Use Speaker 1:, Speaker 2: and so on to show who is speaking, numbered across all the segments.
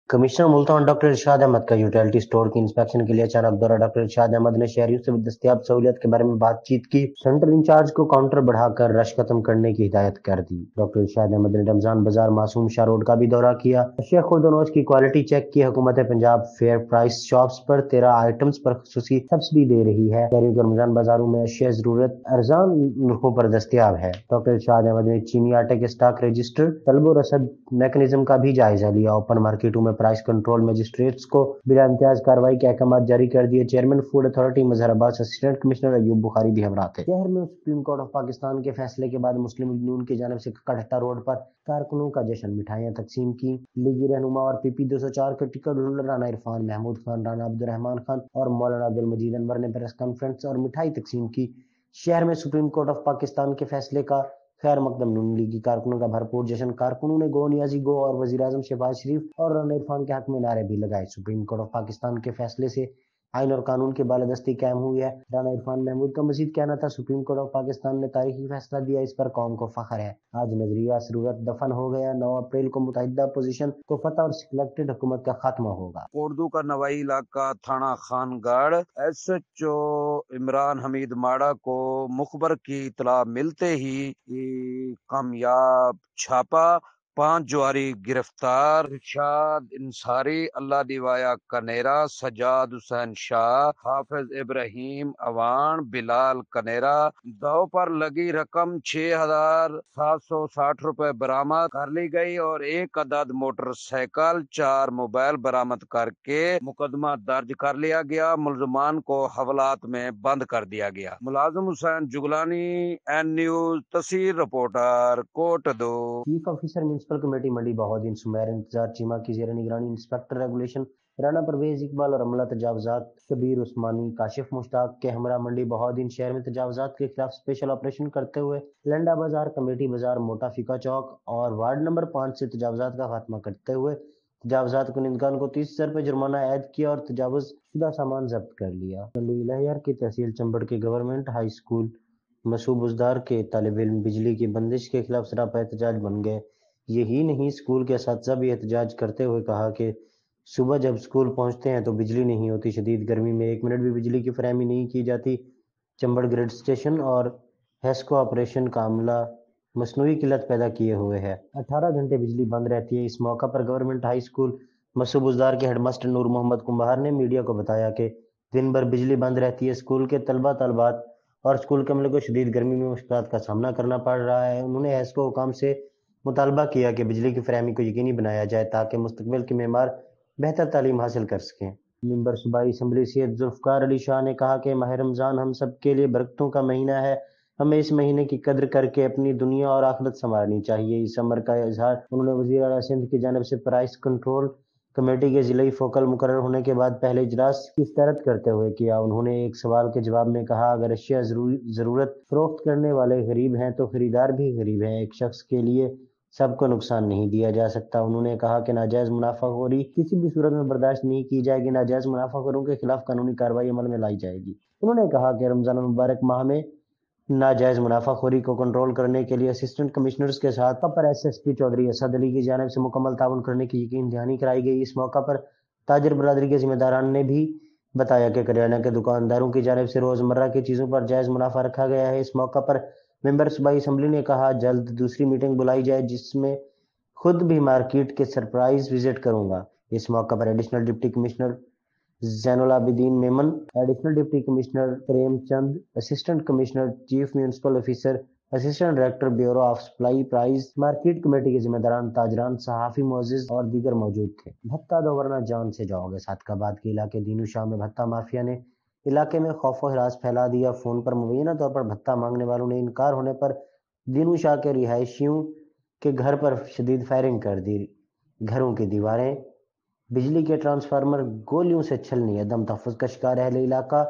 Speaker 1: Commissioner Multan doctor इरशाद अहमद का utility store की inspection के लिए अचानक दौरा। डॉक्टर इरशाद अहमद ने शहरियों से दस्तयाब सहूलियत के बारे में बातचीत की। सेंट्रल इंचार्ज को काउंटर बढ़ाकर रश खत्म करने की हिदायत कर दी। डॉक्टर इरशाद अहमद ने रमजान बाजार मासूम शाह रोड का भी दौरा किया। अशिया खुर्दनोश की क्वालिटी चेक की। हुकूमत पंजाब फेयर प्राइस शॉप्स पर 13 आइटम्स पर खुसूसी सब्सिडी दे रही है। शहरियों को रमजान बाजारों में अशिया जरूरत अरजान नरखों पर दस्तयाब है। डॉक्टर इरशाद अहमद ने चीनी आटे के स्टॉक रजिस्टर तलब और रसद मैकेनिज्म का भी जायजा लिया। ओपन मार्केटों में प्राइस कंट्रोल मजिस्ट्रेट्स को बिला इम्तियाज कार्रवाई के अहकाम जारी कर दिए। चेयरमैन फूड अथॉरिटी मजहर अब्बास, असिस्टेंट कमिश्नर अयूब बुखारी भी हमरा थे। शहर में सुप्रीम कोर्ट ऑफ पाकिस्तान के फैसले के बाद मुस्लिम लीग नून की जानिब से कटहटा रोड पर कारकुनों का जश्न, मिठाइयां तकसीम की। लीगी रहनुमा और पीपी 204 के टिकट होल्डर राना इरफान, महमूद खान, राना अब्दुल खान और मौलाना अब्दुल मजीद अनवर ने प्रेस कॉन्फ्रेंस और मिठाई तकसीम की। शहर में सुप्रीम कोर्ट ऑफ पाकिस्तान के फैसले का खैर मकदम नून लीगी कारकुनों का भरपूर जश्न। कारकुनों ने गो नियाजी गो और वजीर आजम शहबाज शरीफ और राना इरफान के हक में नारे भी लगाए। सुप्रीम कोर्ट ऑफ पाकिस्तान के फैसले से आइन और कानून की बालादस्ती कायम हुई है। राना इरफान महमूद का मजीद कहना था, सुप्रीम कोर्ट ऑफ पाकिस्तान ने तारीखी फैसला दिया, इस पर कौम को फख्र है। आज नजरिया जरूरत दफन हो गया। 9 अप्रैल को मुतहिदा अपोजिशन को फतह और सिलेक्टेड हुकूमत का खात्मा होगा।
Speaker 2: कोर्दू का नवाई इलाका थाना खानगढ़ एसएचओ इमरान हमीद माड़ा को मुखबर की इतला मिलते ही कामयाब छापा, 5 जुआरी गिरफ्तार। इरशाद इंसारी, अल्लाह दिवाया कनेरा, सजाद हुसैन शाह, हाफिज इब्राहिम अवान, बिलाल कनेरा। दाव पर लगी रकम 6,760 रुपए बरामद कर ली गई और 1 अदद मोटरसाइकिल, 4 मोबाइल बरामद करके मुकदमा दर्ज कर लिया गया। मुलजमान को हवालात में बंद कर दिया गया। मुलाजिम हुसैन जुगलानी, एन न्यूज तस्वीर रिपोर्टर, कोट दो।
Speaker 1: चीफ ऑफिसर म्यूनसिपल कमेटी मंडी बहाउद्दीन सुमैर इंतजार चीमा की जेर निगरानी इंस्पेक्टर रेगुलेशन राना परवेज इकबाल और अमला तजावजात कबीर उस्मानी काशिफ मुश्ताक के हमरा मंडी बहाउद्दीन शहर में तजावजात के खिलाफ स्पेशल ऑपरेशन करते हुए लंडा बाजार, कमेटी बाजार, मोटा फीका चौक और वार्ड नंबर 5 से तजावजात का खात्मा करते हुए तजावजात कुनिंदगान को 30,000 रुपये जुर्माना ऐद किया और तजावज शुदा सामान जब्त कर लिया। लहर की तहसील चंबड़ के गवर्नमेंट हाई स्कूल मसूब बुजदार के तालिब इल्म बिजली की बंदिश के खिलाफ सरापा एहतजाज बन गए। यही नहीं, स्कूल के असातिज़ा भी एहतजाज करते हुए कहा कि सुबह जब स्कूल पहुंचते हैं तो बिजली नहीं होती, शदीद गर्मी में 1 मिनट भी बिजली की फरहमी नहीं की जाती। चंबड़ ग्रिड स्टेशन और हेस्को ऑपरेशन का अमला मसनूई किल्लत पैदा किए हुए है। 18 घंटे बिजली बंद रहती है। इस मौका पर गवर्नमेंट हाई स्कूल मसूब बुजदार के हेडमास्टर नूर मोहम्मद कुम्बार ने मीडिया को बताया कि दिन भर बिजली बंद रहती है। स्कूल के तलबा तलबात और स्कूल के अमले को शदीद गर्मी में मुश्किलात का सामना करना पड़ रहा है। उन्होंने हेस्को हुकाम से मुतालबा किया कि बिजली की फरहमी को यकीनी बनाया जाए ताकि मुस्तकबिल के मेमार बेहतर तालीम हासिल कर सकें। मेंबर सूबाई असम्बली सैयद जुल्फ़कार अली शाह ने कहा कि माह रमज़ान हम सब के लिए बरकतों का महीना है। हमें इस महीने की कद्र करके अपनी दुनिया और आखिरत संवारनी चाहिए। इस अमर का इजहार उन्होंने वज़ीर आला सिंध की जानिब से प्राइस कंट्रोल कमेटी के जिलाई फोकल मुकर्रर होने के बाद पहले इजलास की सदारत करते हुए किया। उन्होंने एक सवाल के जवाब में कहा, अगर अशिया ज़रूरत फरोख्त करने वाले गरीब हैं तो खरीदार भी गरीब हैं। एक शख्स के लिए सबको नुकसान नहीं दिया जा सकता। उन्होंने कहा कि नाजायज़ मुनाफाखोरी किसी भी सूरत में बर्दाश्त नहीं की जाएगी। नाजायज़ मुनाफाखोरों के खिलाफ कानूनी कार्रवाई अमल में लाई जाएगी। उन्होंने कहा कि रमज़ान मुबारक माह में नाजायज़ मुनाफाखोरी को कंट्रोल करने के लिए असिस्टेंट कमिश्नर्स के साथ पर एसएसपी चौधरी असद अली की जानिब से मुकम्मल ताउन करने की यकीन दहानी कराई गई। इस मौका पर ताजर बरादरी के जिम्मेदारान ने भी बताया कि करियाना के दुकानदारों की जानिब से रोज़मर्रा की चीज़ों पर जायज़ मुनाफा रखा गया है। इस मौका पर मेंबर सूबाई असम्बली ने कहा, जल्द दूसरी मीटिंग बुलाई जाए जिसमें खुद भी मार्केट के सरप्राइज विजिट करूंगा। इस मौका पर additional deputy commissioner Zainul Abidin Memon, additional deputy commissioner Premchand, assistant commissioner chief municipal officer, assistant director bureau of supply price, market committee के जिम्मेदारान, ताजरान, सहाफी मोअज़्ज़िज़ और दीगर मौजूद थे। भत्ता दो वरना जान से जाओगे। सादकाबाद के इलाके दीनू शाह में भत्ता माफिया ने इलाके में खौफ व हिरास फैला दिया। फोन पर मुबैना तौर पर भत्ता मांगने वालों ने इनकार होने पर दीनू शाह के रिहायशियों के घर पर शदीद फायरिंग कर दी। घरों की दीवारें, बिजली के ट्रांसफार्मर गोलियों से छलनी। अदम तहफ़्फ़ुज़ का शिकार अहले इलाका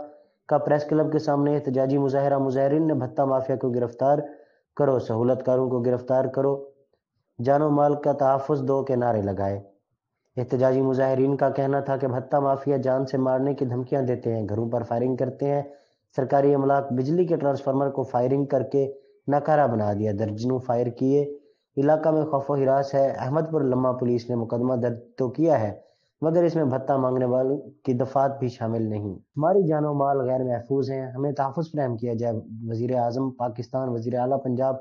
Speaker 1: का प्रेस क्लब के सामने एहतजाजी मुजाहरा। मुजाहरीन ने भत्ता माफिया को गिरफ्तार करो, सहूलतकारों को गिरफ्तार करो, जानो माल का तहफ़्फ़ुज़ दो के नारे लगाए। एहतजाजी मुजाहरीन का कहना था कि भत्ता माफिया जान से मारने की धमकियां देते हैं, घरों पर फायरिंग करते हैं। सरकारी अमलाक बिजली के ट्रांसफार्मर को फायरिंग करके नाकारा बना दिया। दर्जनों फायर किए। علاقہ میں خوف و ہراس ہے۔ احمد پور لمحہ پولیس نے مقدمہ درج تو کیا ہے مگر اس میں بھتہ مانگنے والوں کی دفعات بھی شامل نہیں۔ ہماری جان و مال غیر محفوظ ہیں، ہمیں تحفظ فراہم کیا جائے۔ وزیر اعظم پاکستان، وزیر اعلیٰ پنجاب،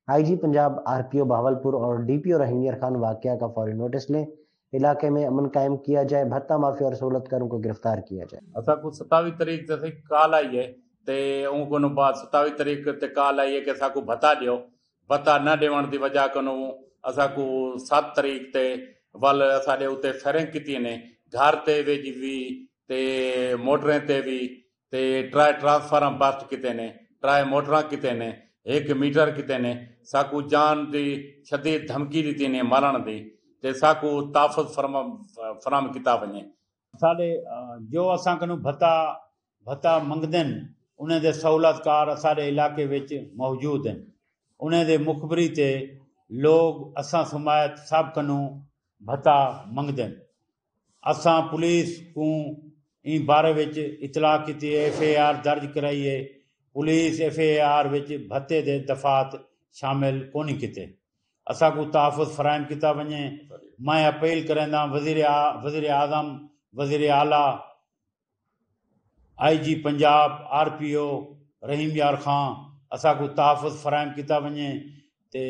Speaker 1: آئی جی پنجاب، آر پی او بہاولپور اور ڈی پی او رحیم یار خان واقعہ کا فوری نوٹس لیں، علاقے میں امن قائم کیا جائے، بھتہ مافیا اور سہولت کاروں کو گرفتار کیا جائے۔
Speaker 3: اسا کو 27 تاریخ تے کال آئی ہے تے اون کو بعد 27 تاریخ تے کال آئی ہے کہ اسا کو بھتا دیو، بھتا نہ ڈیون دی وجہ کنو اسا کو 7 تاریخ تے ول اساڈے اوتے فائرنگ کیتی نے، گھر تے ویجی وی تے موٹریں تے بھی تے ٹرائی ٹرانسفارم بسٹ کیتے نے، ٹرائی موٹراں کیتے نے، 1 میٹر کیتے نے، ساکو جان دی شدید دھمکی دیتی نے مارن دی تے ساکو تحفظ فراہم کیتا ونجے۔ ساڈے جو اساں کنو بھتا منگدن انہیں دے سہولت کار ساڈے علاقے وچ موجود ہیں، انہیں دے مخبری تے لوگ اساں سمایت سب کنو بھتا منگدن۔ اساں پولیس کو این بارے وچ اطلاع کیتی ہے، ایف اے آر درج کرائی ہے۔ پولیس ایف اے آر وچ بھتے دے دفعات شامل کونی کیتے، اساں کو تحفظ فراہم کیتا ونجے۔ میں اپیل کریندا وزیر اعظم، وزیر اعلیٰ، آئی جی پنجاب، آر پی او رحیم یار خان اساں کو تحفظ فراہم کیتا ونجے تے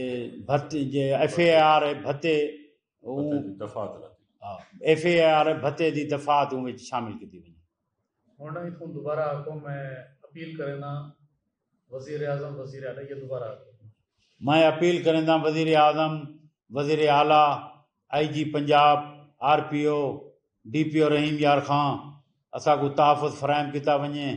Speaker 3: بھتے جے ایف اے آر بھتے ایف اے آر بھتے دی دفعات وچ شامل کیتی ونجے۔
Speaker 4: ہن اتوں دوبارہ آکو میں اپیل کرنا وزیر اعظم، وزیر اعلیٰ، یہ دوبارہ آکو
Speaker 3: میں اپیل کریندا وزیر اعظم، وزیر اعلیٰ، آئی جی پنجاب، آر پی او، ڈی پی او رحیم یار خان اساں کو تحفظ فراہم کیتا ونجے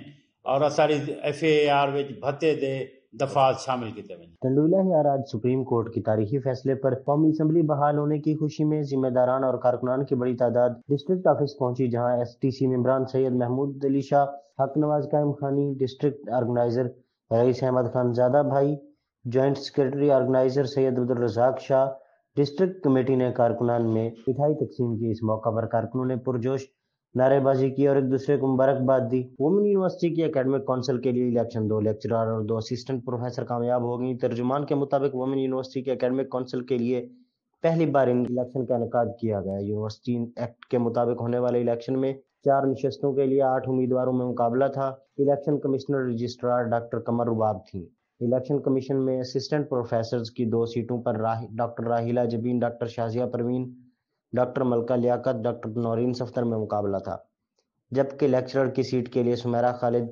Speaker 3: اور اساڑی ایف اے آر وچ بھتے دے دفعات شامل کیتے ونجے۔
Speaker 1: ٹنڈولہ ہیار آج سپریم کورٹ کی تاریخی فیصلے پر قومی اسمبلی بحال ہونے کی خوشی میں ذمہ داران اور کارکنان کی بڑی تعداد ڈسٹرکٹ آفس پہنچی، جہاں ایس ٹی سی ممبران سید محمود علی شاہ، حق نواز قائم خانی، ڈسٹرکٹ آرگنائزر رئیس احمد خان زادہ بھائی، جوائنٹ سیکرٹری آرگنائزر سید عبدالرزاق شاہ، ڈسٹرکٹ کمیٹی نے کارکنان میں مٹھائی تقسیم کی۔ اس موقع پر کارکنوں نے پرجوش نعرے بازی کی اور ایک دوسرے کو مبارکباد دی۔ وومن یونیورسٹی کی اکیڈمک کونسل کے لیے الیکشن، 2 لیکچرار اور 2 اسسٹنٹ پروفیسر کامیاب ہو گئیں۔ ترجمان کے مطابق وومن یونیورسٹی کے اکیڈمک کونسل کے لیے پہلی بار الیکشن کا انعقاد کیا گیا۔ یونیورسٹی ایکٹ کے مطابق ہونے والے الیکشن میں 4 نشستوں کے لیے 8 امیدواروں میں مقابلہ تھا۔ Election commissioner registrar doctor Qamar Rabab تھیں۔ الیکشن کمیشن میں اسسٹنٹ پروفیسرز کی 2 سیٹوں پر doctor Raheela Jabeen, doctor Shazia Parveen, doctor Malika Liaqat, doctor Naureen Safdar میں مقابلہ تھا، جبکہ لیکچرر کی سیٹ کے لیے سمیرہ خالد،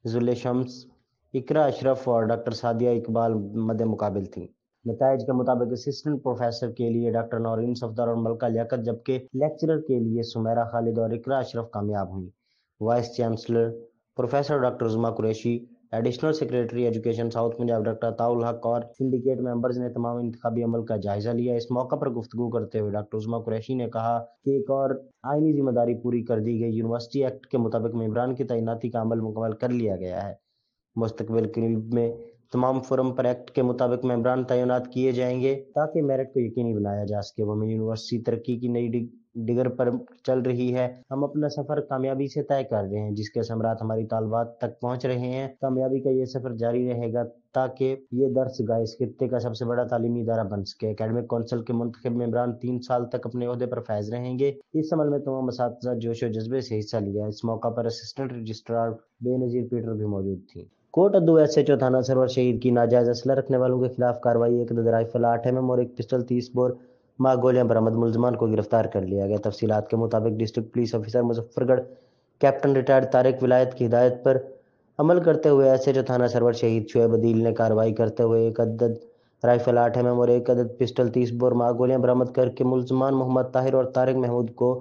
Speaker 1: ذل شمس، اقرا اشرف اور ڈاکٹر سعدیہ اقبال مد مقابل تھیں۔ نتائج کے مطابق اسسٹنٹ پروفیسر کے لیے ڈاکٹر نورین صفدر اور ملکہ لیاقت، جبکہ لیکچرر کے لیے سمیرہ خالد اور اقرا اشرف کامیاب ہوئیں۔ Vice chancellor professor doctor Uzma Qureshi, additional secretary education south Punjab doctor Ata ul Haq اور سنڈیکیٹ ممبرز نے تمام انتخابی عمل کا جائزہ لیا۔ اس موقع پر گفتگو کرتے ہوئے ڈاکٹر عظمیٰ قریشی نے کہا کہ ایک اور آئینی ذمہ داری پوری کر دی گئی۔ یونیورسٹی ایکٹ کے مطابق ممبران کی تعیناتی کا عمل مکمل کر لیا گیا ہے۔ مستقبل قریب میں تمام فورم پر ایکٹ کے مطابق ممبران تعینات کیے جائیں گے تاکہ میرٹ کو یقینی بنایا جا سکے۔ وومن یونیورسٹی ترقی کی نئی ڈگر پر چل رہی ہے۔ ہم اپنا سفر کامیابی سے طے کر رہے ہیں، جس کے ثمرات ہماری طالبات تک پہنچ رہے ہیں۔ کامیابی کا یہ سفر جاری رہے گا تاکہ یہ درس گاہ اس خطے کا سب سے بڑا تعلیمی ادارہ بن سکے۔ اکیڈمک کونسل کے منتخب ممبران 3 سال تک اپنے عہدے پر فائز رہیں گے۔ اس عمل میں تمام اساتذہ جوش و جذبے سے حصہ لیا۔ اس موقع پر اسسٹنٹ رجسٹرار بے نظیر پیٹر بھی موجود تھیں۔ کوٹ ادو ایس ایچ او تھانہ سرور شہید کی ناجائز اسلحہ رکھنے والوں کے خلاف کارروائی، 1 عدد رائفل 8 mm اور 1 پسٹل 30 بور ماہ گولیاں برآمد، ملزمان کو گرفتار کر لیا گیا۔ تفصیلات کے مطابق ڈسٹرکٹ پولیس آفیسر مظفر گڑھ کیپٹن ریٹائرڈ طارق ولایت کی ہدایت پر عمل کرتے ہوئے ایس ایچ او تھانہ سرور شہید شعیب عدیل نے کارروائی کرتے ہوئے 1 عدد رائفل 8 mm اور 1 عدد پسٹل 30 بور ماہ گولیاں برآمد کر کے ملزمان محمد طاہر اور طارق محمود کو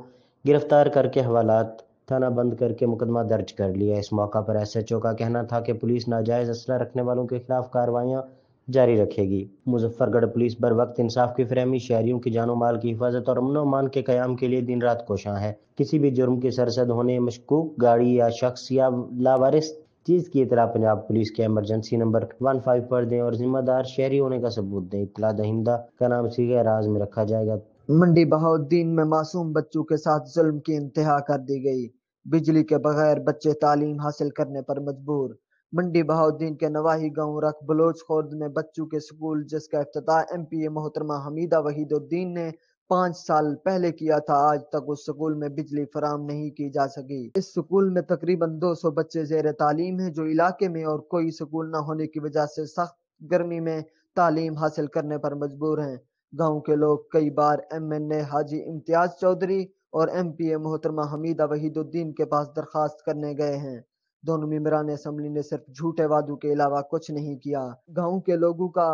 Speaker 1: گرفتار کر کے حوالات تھانہ بند کر کے مقدمہ درج کر لیا۔ اس موقع پر ایس ایچ او کا کہنا تھا کہ پولیس ناجائز اسلحہ رکھنے والوں کے خلاف کارروائیاں جاری رکھے گی۔ مظفر گڑھ پولیس بر وقت انصاف کی فراہمی، شہریوں کی جان و مال کی حفاظت اور امن و امان کے قیام کے لیے دن رات کوشاں ہے۔ کسی بھی جرم کے سرزد ہونے، مشکوک گاڑی یا شخص یا لاوارث چیز کی اطلاع پنجاب پولیس کے ایمرجنسی نمبر 15 پر دیں اور ذمہ دار شہری ہونے کا ثبوت دیں۔ اطلاع دہندہ کا نام صیغہ راز میں رکھا جائے گا۔
Speaker 5: منڈی بہاؤالدین میں معصوم بچوں کے ساتھ ظلم کی انتہا کر دی گئی، بجلی کے بغیر بچے تعلیم حاصل کرنے پر مجبور۔ मंडी बहाउद्दीन के नवाही गांव रख बलोच खुर्द में बच्चों के स्कूल जिसका इफ्तिताह एमपीए मोहतरमा हमीदा वहीदुद्दीन ने 5 साल पहले किया था, आज तक उस स्कूल में बिजली फराम नहीं की जा सकी। इस स्कूल में तकरीबन 200 बच्चे ज़ेर तालीम हैं जो इलाके में और कोई स्कूल न होने की वजह से सख्त गर्मी में तालीम हासिल करने पर मजबूर हैं। गांव के लोग कई बार एमएनए हाजी इम्तियाज चौधरी और एमपीए मोहतरमा हमीदा वहीदुद्दीन के पास दरखास्त करने गए हैं। दोनों मेंबरान असम्बली ने सिर्फ झूठे वादों के अलावा कुछ नहीं किया। गांव के लोगों का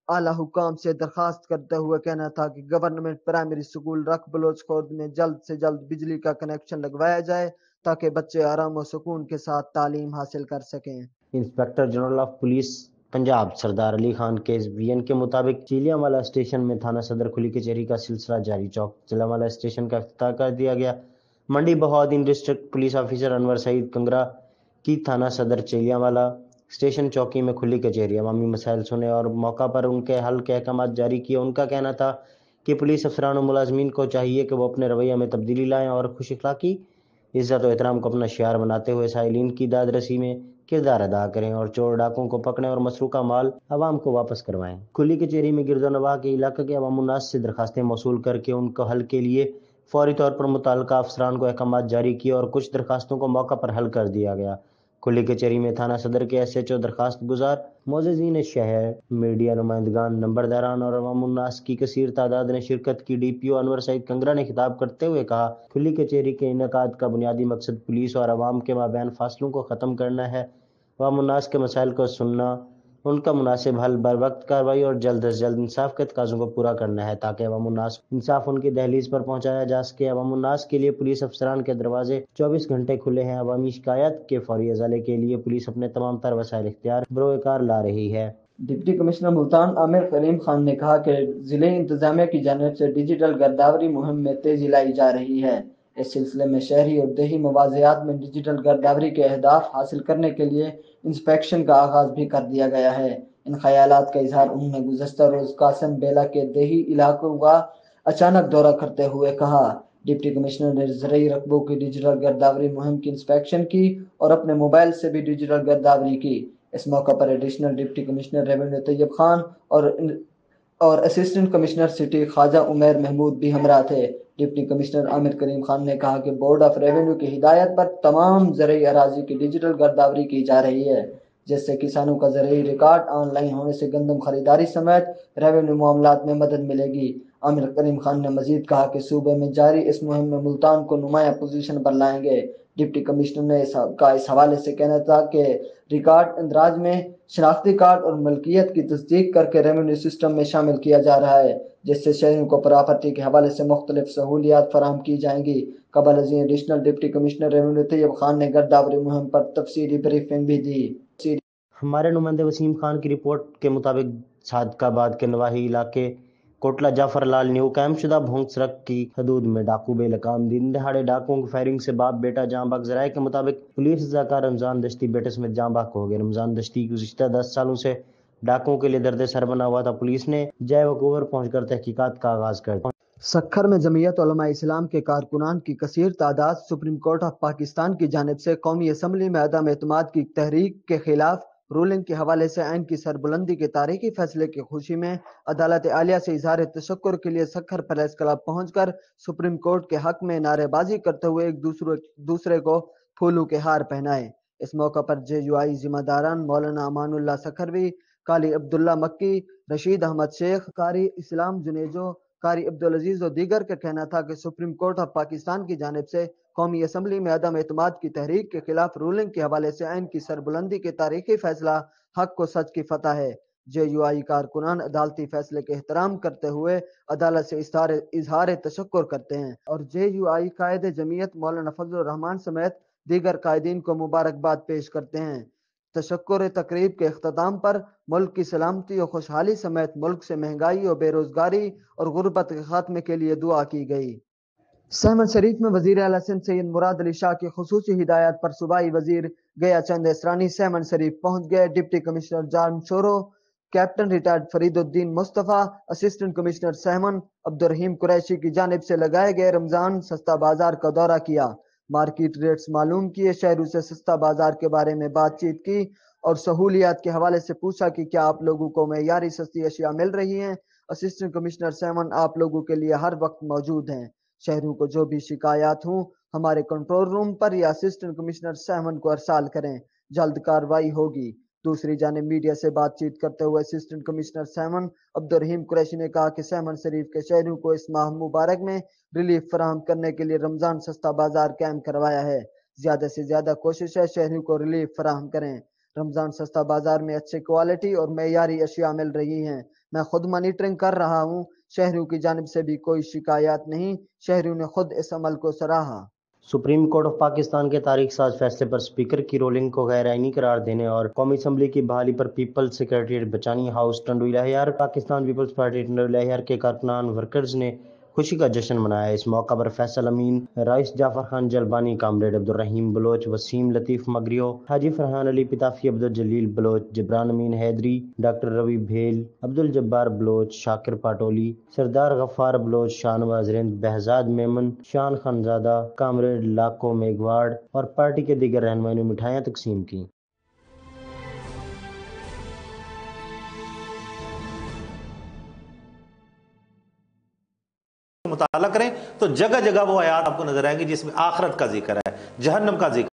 Speaker 5: आला हुकाम से दरखास्त करते हुए कहना था कि गवर्नमेंट प्राइमरी स्कूल रख बलोच खुर्द में जल्द से जल्द बिजली का कनेक्शन लगवाया जाए ताकि बच्चे आराम और सुकून के साथ तालीम हासिल कर सकें।
Speaker 1: Inspector general of police Punjab Sardar Ali Khan के वीएन के मुताबिक चिलियावाला स्टेशन में थाना सदर खुली कचहरी का सिलसिला जारी। चौक चिलियावाला स्टेशन का इफ्तिताह कर दिया गया। Mandi Bahauddin district police officer Anwar Saeed Kangra की थाना सदर चिलियावाला स्टेशन चौकी में खुली कचहरी, अवामी मसाइल सुने और मौका पर उनके हल के अहकाम जारी किए। उनका कहना था कि पुलिस अफसरान और मुलाजमीन को चाहिए कि वो अपने रवैया में तब्दीली लाएं और खुश अखलाकी, इज्जत और एहतराम को अपना शियार बनाते हुए साइलिन की दाद रसी में किरदार अदा करें और चोर डाकों को पकड़ें और मसरूका माल अवाम को वापस करवाएं। खुली कचहरी में गिरदोनवाह के इलाके के अवामुन्नास से दरखास्तें मौसूल करके उनको हल के लिए फौरी तौर पर मुताल्लिका अफसरान को अहकाम जारी किए और कुछ दरखास्तों को मौका पर हल कर दिया गया। खुली कचहरी में थाना सदर के एसएचओ, दरखास्त गुजार, मोअज़्ज़िज़ीन शहर, मीडिया नुमाइंदगान, नंबरदारान और अवामुन्नास की कसीर तादाद ने शिरकत की। डीपीओ अनवर सईद कंगरा ने खिताब करते हुए कहा, खुली कचहरी के इनेकाद का बुनियादी मकसद पुलिस और अवाम के माबैन फासलों को ख़त्म करना है, अवामुन्नास के मसाइल को सुनना, उनका मुनासिब हल, बरवक्त कार्रवाई और जल्द अज जल्द इंसाफ के तकाज़ों को पूरा करना है ताकि अवामुन्नास इंसाफ उनकी दहलीज पर पहुँचाया जा सके। अवामुन्नास के लिए पुलिस अफसरान के दरवाजे 24 घंटे खुले हैं। अवामी शिकायत के फौरी अजाले के लिए पुलिस अपने तमाम तर वसाइल इख्तियार बरोकार ला रही है।
Speaker 5: डिप्टी कमिश्नर मुल्तान आमिर करीम खान ने कहा कि जिले इंतजामिया की जानिब से डिजिटल गर्दावरी मुहिम में तेजी लाई जा रही है। इस सिलसिले में शहरी और देही मवाज़ियात में डिजिटल गर्दावरी के अहदाफ हासिल करने के लिए इंस्पेक्शन का आगाज भी कर दिया गया है। इन ख्यालात का इजहार उन्होंने गुज़श्ता रोज कासिम बेला के देही इलाकों का अचानक दौरा करते हुए कहा। डिप्टी कमिश्नर ने ज़रई रकबों की डिजिटल गर्दावरी मुहिम की इंस्पेक्शन की और अपने मोबाइल से भी डिजिटल गर्दावरी की। इस मौका पर additional deputy commissioner revenue Tayyab Khan और assistant commissioner city Khawaja Umair Mehmood भी हमरा थे। डिप्टी कमिश्नर आमिर करीम खान ने कहा कि बोर्ड ऑफ रेवेन्यू की हिदायत पर तमाम ज़रई अराजी की डिजिटल गर्दावरी की जा रही है, जिससे किसानों का ज़रई रिकॉर्ड ऑनलाइन होने से गंदम खरीदारी समेत रेवेन्यू मामलात में मदद मिलेगी। आमिर करीम खान ने मजीद कहा कि सूबे में जारी इस मुहिम में मुल्तान को नुमाया पोजीशन पर लाएंगे। डिप्टी कमिश्नर ने इस हवाले से कहना था कि रिकॉर्ड इंदराज में शनाख्ती कार्ड और मलकियत की तस्दीक करके रेवेन्यू सिस्टम में शामिल किया जा रहा है, जिससे शहरियों को प्रॉपर्टी के हवाले से मुख्तलिफ सहूलियात फराहम की जाएंगी। कबल अज़ीं additional deputy commissioner revenue Tayyab Khan ने गर्दावरी मुहिम पर तफसीली ब्रीफिंग भी दी।
Speaker 1: हमारे नुमाइंदे वसीम खान की रिपोर्ट के मुताबिक सादकाबाद के नवाही इलाके कोटला जाफर लाल न्यू कैम्प शुदा भोंग सड़क की हदूद में डाकू बेलकाम दिन दहाड़े डाकुओं की फायरिंग से बाप बेटा जाँ बाग। ज़राए के मुताबिक पुलिस ज़ाका रमज़ान दश्ती बेटे समेत जाँ बाग हो गए। रमज़ान दश्ती गुज़िश्ता 10 सालों से डाकुओं के लिए दर्द सर बना हुआ था। पुलिस ने जय वकूवर पहुंचकर तहकीकात का आगाज कर दिया।
Speaker 5: सक्खर में जमीयत उलमा इस्लाम के कारकुनान की कसीर तादाद सुप्रीम कोर्ट ऑफ पाकिस्तान की जानिब से कौमी असम्बली में अदम एतमाद की तहरीक के खिलाफ रूलिंग के हवाले से आइन की सरबुलंदी के तारीखी फैसले की खुशी में अदालत आलिया से इजहार तशक्कुर के लिए सक्खर प्रेस क्लब पहुंचकर सुप्रीम कोर्ट के हक में नारेबाजी करते हुए एक दूसरे को फूलों के हार पहनाए। इस मौका पर JUI जिम्मेदारान मौलाना अमानुल्लाह सक्खरवी, काली अब्दुल्ला मक्की, रशीद अहमद शेख, कारी इस्लाम जुनेजो, कारी अब्दुल अजीज और दीगर का कहना था कि सुप्रीम कोर्ट ऑफ पाकिस्तान की जानिब से कौमी असम्बली में अदम एतमाद की तहरीक के खिलाफ रूलिंग के हवाले से आइन की सरबुलंदी के तारीखी फैसला हक को सच की फतह है। JUI कारकुनान अदालती फैसले के एहतराम करते हुए अदालत से इजहार तशक्कुर करते हैं और JUI कायदे जमीयत मौलाना फजल रहमान समेत दीगर कायदीन को मुबारकबाद पेश करते हैं। तशक्कुर तकरीब के अख्ताम पर मुल्क की सलामती और खुशहाली समेत मुल्क से महंगाई और बेरोजगारी और गुर्बत के खात्मे के लिए दुआ की गई। सहमन शरीफ में वजीर आला सिंध सैयद मुराद अली शाह की खुसूसी हिदायत पर सूबाई वजीर गया चंद इसरानी सहमन शरीफ पहुंच गए। Deputy commissioner Jan Shoro, captain retired Fariduddin Mustafa, assistant commissioner Sehwan Abdurrahim Qureshi की जानिब से लगाए गए रमजान सस्ता बाजार का दौरा किया, मार्केट रेट्स मालूम किए, शहरों से सस्ता बाजार के बारे में बातचीत की और सहूलियात के हवाले से पूछा कि क्या आप लोगों को मेयारी सस्ती अशिया मिल रही हैं। असिस्टेंट कमिश्नर 7 आप लोगों के लिए हर वक्त मौजूद हैं। शहरों को जो भी शिकायत हों हमारे कंट्रोल रूम पर या असिस्टेंट कमिश्नर 7 को अरसाल करें, जल्द कार्रवाई होगी। दूसरी जानिब मीडिया से बातचीत करते हुए असिस्टेंट कमिश्नर 7 अब्दुर्रहीम कुरैशी ने कहा कि सहमन शरीफ के शहरों को इस माह मुबारक में रिलीफ फराहम करने के लिए रमजान सस्ता बाजार कायम करवाया है। ज्यादा से ज्यादा कोशिश है शहरों को रिलीफ फराहम करें। रमजान सस्ता बाजार में अच्छी क्वालिटी और मेयारी अशिया मिल रही हैं। मैं खुद मॉनिटरिंग कर रहा हूँ, शहरों की जानिब से भी कोई शिकायत नहीं। शहरों ने खुद इस अमल को सराहा।
Speaker 1: सुप्रीम कोर्ट ऑफ पाकिस्तान के तारीख साज फैसले पर स्पीकर की रोलिंग को गैर आईनी करार देने और कौमी असम्बली की बहाली पर पीपल्स सेक्रेटरीट बचानी हाउस टंडोई लहियार पाकिस्तान पीपल्स पार्टी टंडोई लहियार के कारकुनान वर्कर्स ने खुशी का जश्न मनाया। इस मौका पर Faisal Amin, Rais Jafar Khan Jalbani, comrade Abdurrahim Baloch, Waseem Latif Magrio, Haji Farhan Ali Pitafi, Abdul Jalil Baloch, Jabran Amin Haideri, doctor Ravi Bhel, Abdul Jabbar Baloch, Shakir Patoli, Sardar Gaffar Baloch, Shahnawaz Rind, behzad Memon, Shan Khanzada, comrade लाको मेघवाड़ और पार्टी के दीगर रहनुमाओं ने मिठाइयाँ तकसीम की।
Speaker 6: मुताला करें तो जगह जगह वो आयात आपको नजर आएंगी जिसमें आखिरत का जिक्र है, जहन्नम का जिक्र